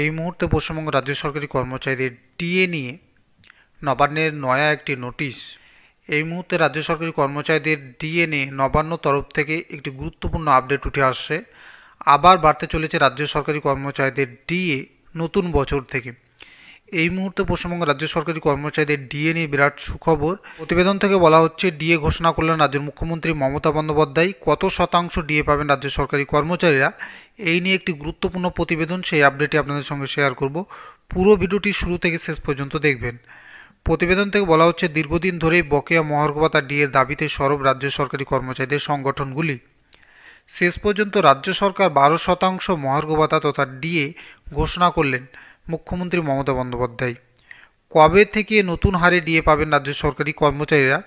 এই মুহূর্তে পশ্চিমবঙ্গ রাজ্য সরকারি কর্মচারীদের ডিএ নিয়ে নবান্নের নয়া একটি নোটিশ। এই মুহূর্তে রাজ্য সরকারি কর্মচারীদের ডিএ নিয়ে নবান্ন তরফ থেকে একটি গুরুত্বপূর্ণ আপডেট উঠে আসছে। আবার বাড়তে চলেছে রাজ্য সরকারি কর্মচারীদের ডিএ নতুন বছর থেকে। এই মুহূর্তে পশ্চিমবঙ্গ রাজ্য সরকারি কর্মচারীদের ডিএ নিয়ে বিরাট সুখবর। প্রতিবেদন থেকে বলা হচ্ছে, ডিএ ঘোষণা করলেন রাজ্যের মুখ্যমন্ত্রী মমতা বন্দ্যোপাধ্যায়। কত শতাংশ ডিএ পাবেন রাজ্য সরকারি কর্মচারীরা, এই নিয়ে একটি গুরুত্বপূর্ণ প্রতিবেদন, সেই আপডেটটি আপনাদের সঙ্গে শেয়ার করব। পুরো ভিডিওটি শুরু থেকে শেষ পর্যন্ত দেখবেন। প্রতিবেদন থেকে বলা হচ্ছে, দীর্ঘদিন ধরেই বকেয়া মহার্ঘ ভাতা ডিএর দাবিতে সরব রাজ্য সরকারি কর্মচারীদের সংগঠনগুলি। শেষ পর্যন্ত রাজ্য সরকার 12% মহার্ঘ ভাতা তথা ডিএ ঘোষণা করলেন মুখ্যমন্ত্রী মমতা বন্দ্যোপাধ্যায়। কবে থেকে নতুন হারে ডিএ পাবেন রাজ্য সরকারি কর্মচারীরা?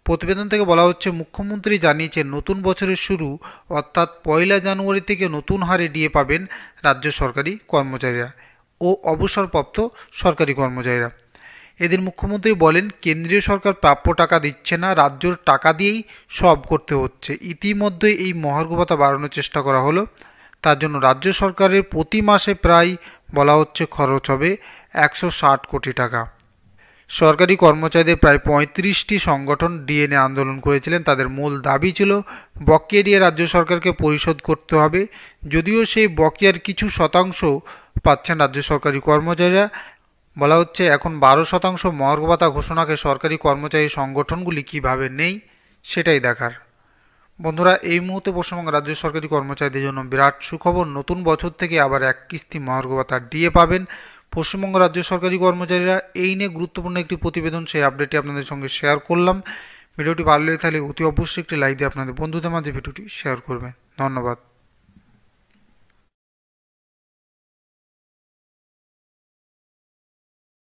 প্রতিবেদন থেকে বলা হচ্ছে, মুখ্যমন্ত্রী জানিয়েছেন নতুন বছরের শুরু অর্থাৎ 1 জানুয়ারি থেকে নতুন হারে ডিএ পাবেন রাজ্য সরকারি কর্মচারীরা ও অবসরপ্রাপ্ত সরকারি কর্মচারীরা। এদিন মুখ্যমন্ত্রী বলেন, কেন্দ্রীয় সরকার প্রাপ্য টাকা দিচ্ছে না, রাজ্যর টাকা দিয়েই সব করতে হচ্ছে। ইতিমধ্যে এই মহার্ঘ ভাতা বাড়ানোর চেষ্টা করা হলো। তার জন্য রাজ্য সরকারের প্রতি মাসে প্রায় বলা হচ্ছে খরচ হবে 160 কোটি টাকা। সরকারি কর্মচারীদের প্রায় 35টি সংগঠন ডিএ নিয়ে আন্দোলন করেছিলেন। তাদের মূল দাবি ছিল বকেয়া ডিএ রাজ্য সরকারকে পরিশোধ করতে হবে। যদিও সেই বকেয়ার কিছু শতাংশ পাচ্ছেন রাজ্য সরকারি কর্মচারীরা। বলা হচ্ছে, এখন 12% মহার্ঘ ভাতা ঘোষণাকে সরকারি কর্মচারী সংগঠনগুলি কীভাবে নেই সেটাই দেখার। বন্ধুরা, এই মুহূর্তে পশ্চিমবঙ্গ রাজ্য সরকারি কর্মচারীদের জন্য বিরাট সুখবর। নতুন বছর থেকে আবার এক কিস্তি মহার্ঘ ভাতা ডিএ পাবেন পশ্চিমবঙ্গ রাজ্য সরকারি কর্মচারীরা। এই নিয়ে গুরুত্বপূর্ণ একটি প্রতিবেদন, সেই আপডেটটি আপনাদের সঙ্গে শেয়ার করলাম। ভিডিওটি ভালো লেগে থাকলে অতি অবশ্যই একটি লাইক দিয়ে আপনাদের বন্ধুদের মাঝে ভিডিওটি শেয়ার করবেন। ধন্যবাদ।